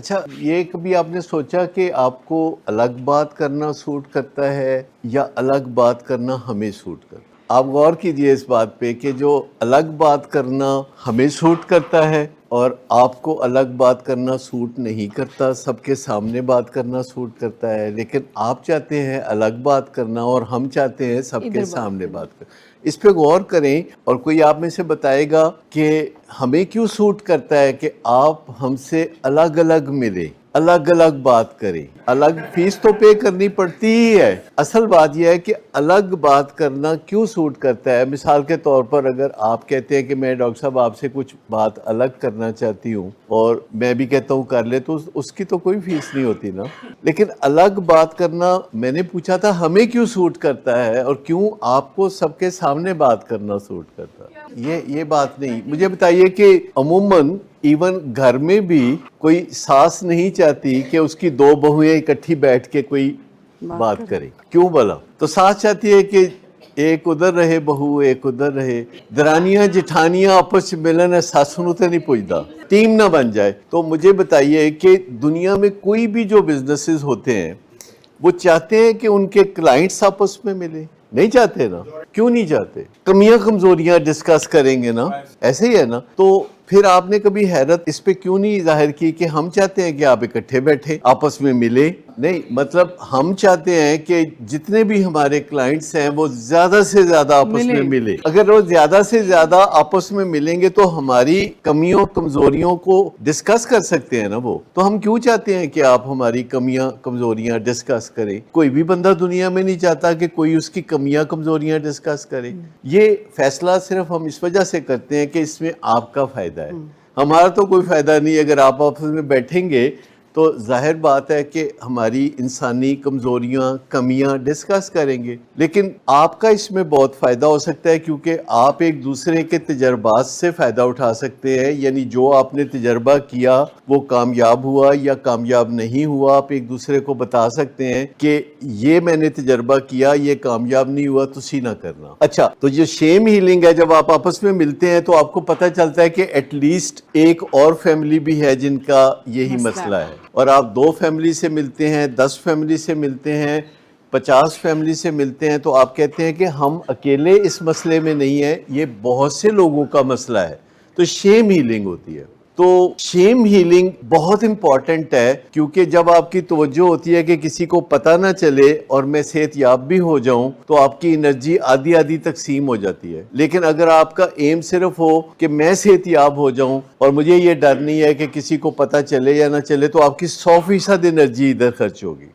اچھا، یہ کبھی آپ نے سوچا کہ آپ کو الگ بات کرنا سوٹ کرتا ہے یا الگ بات کرنا ہمیں سوٹ کرتا ہے؟ آپ غور کیجئے اس بات پہ کہ جو الگ بات کرنا ہمیں سوٹ کرتا ہے اور آپ کو الگ بات کرنا سوٹ نہیں کرتا، سب کے سامنے بات کرنا سوٹ کرتا ہے، لیکن آپ چاہتے ہیں الگ بات کرنا اور ہم چاہتے ہیں سب کے ادھر بات سامنے کریں۔ بات کرنا۔ اس پہ غور کریں، اور کوئی آپ میں سے بتائے گا کہ ہمیں کیوں سوٹ کرتا ہے کہ آپ ہم سے الگ الگ ملیں، الگ الگ بات کریں؟ الگ فیس تو پے کرنی پڑتی ہی ہے، اصل بات یہ ہے کہ الگ بات کرنا کیوں سوٹ کرتا ہے۔ مثال کے طور پر اگر آپ کہتے ہیں کہ میں ڈاکٹر صاحب آپ سے کچھ بات الگ کرنا چاہتی ہوں اور میں بھی کہتا ہوں کر لے، تو اس کی تو کوئی فیس نہیں ہوتی نا۔ لیکن الگ بات کرنا، میں نے پوچھا تھا ہمیں کیوں سوٹ کرتا ہے اور کیوں آپ کو سب کے سامنے بات کرنا سوٹ کرتا ہے؟ یہ بات نہیں، مجھے بتائیے کہ عموماً ایون گھر میں بھی کوئی ساس نہیں چاہتی کہ اس کی دو بہویں اکٹھی بیٹھ کے کوئی بات کرے، کیوں بلا؟ تو ساس چاہتی ہے کہ ایک ادھر رہے بہو، ایک ادھر رہے، درانیاں جٹھانیاں آپس ملن ہے، ساسوں نوں تے نہیں پوچھدا، ٹیم نہ بن جائے۔ تو مجھے بتائیے کہ دنیا میں کوئی بھی جو بزنسز ہوتے ہیں وہ چاہتے ہیں کہ ان کے کلائنٹس آپس میں ملیں؟ نہیں چاہتے نا؟ کیوں نہیں چاہتے؟ کمیاں کمزوریاں ڈسکس کریں گے نا، ایسے ہی ہے نا؟ تو پھر آپ نے کبھی حیرت اس پہ کیوں نہیں ظاہر کی کہ ہم چاہتے ہیں کہ آپ اکٹھے بیٹھے آپس میں ملے؟ نہیں، مطلب ہم چاہتے ہیں کہ جتنے بھی ہمارے کلائنٹس ہیں وہ زیادہ سے زیادہ آپس میں ملے۔ اگر وہ زیادہ سے زیادہ آپس میں ملیں گے تو ہماری کمیوں کمزوریوں کو ڈسکس کر سکتے ہیں نا وہ۔ تو ہم کیوں چاہتے ہیں کہ آپ ہماری کمیاں کمزوریاں ڈسکس کریں؟ کوئی بھی بندہ دنیا میں نہیں چاہتا کہ کوئی اس کی کمیاں کمزوریاں ڈسکس کرے۔ یہ فیصلہ صرف ہم اس وجہ سے کرتے ہیں کہ اس میں آپ کا فائدہ ہے، ہمارا تو کوئی فائدہ نہیں۔ اگر آپ آپس میں بیٹھیں گے تو ظاہر بات ہے کہ ہماری انسانی کمزوریاں کمیاں ڈسکس کریں گے، لیکن آپ کا اس میں بہت فائدہ ہو سکتا ہے کیونکہ آپ ایک دوسرے کے تجربات سے فائدہ اٹھا سکتے ہیں، یعنی جو آپ نے تجربہ کیا وہ کامیاب ہوا یا کامیاب نہیں ہوا، آپ ایک دوسرے کو بتا سکتے ہیں کہ یہ میں نے تجربہ کیا، یہ کامیاب نہیں ہوا، تسی نہ کرنا۔ اچھا، تو یہ شیم ہیلنگ ہے، جب آپ آپس میں ملتے ہیں تو آپ کو پتہ چلتا ہے کہ ایٹ لیسٹ ایک اور فیملی بھی ہے جن کا یہی مسئلہ ہے، اور آپ 2 فیملی سے ملتے ہیں، 10 فیملی سے ملتے ہیں، 50 فیملی سے ملتے ہیں، تو آپ کہتے ہیں کہ ہم اکیلے اس مسئلے میں نہیں ہیں، یہ بہت سے لوگوں کا مسئلہ ہے، تو شیم ہیلنگ ہوتی ہے۔ تو شیم ہیلنگ بہت امپورٹنٹ ہے، کیونکہ جب آپ کی توجہ ہوتی ہے کہ کسی کو پتہ نہ چلے اور میں صحت یاب بھی ہو جاؤں تو آپ کی انرجی آدھی آدھی تقسیم ہو جاتی ہے، لیکن اگر آپ کا ایم صرف ہو کہ میں صحت یاب ہو جاؤں اور مجھے یہ ڈر نہیں ہے کہ کسی کو پتہ چلے یا نہ چلے، تو آپ کی 100% انرجی ادھر خرچ ہوگی۔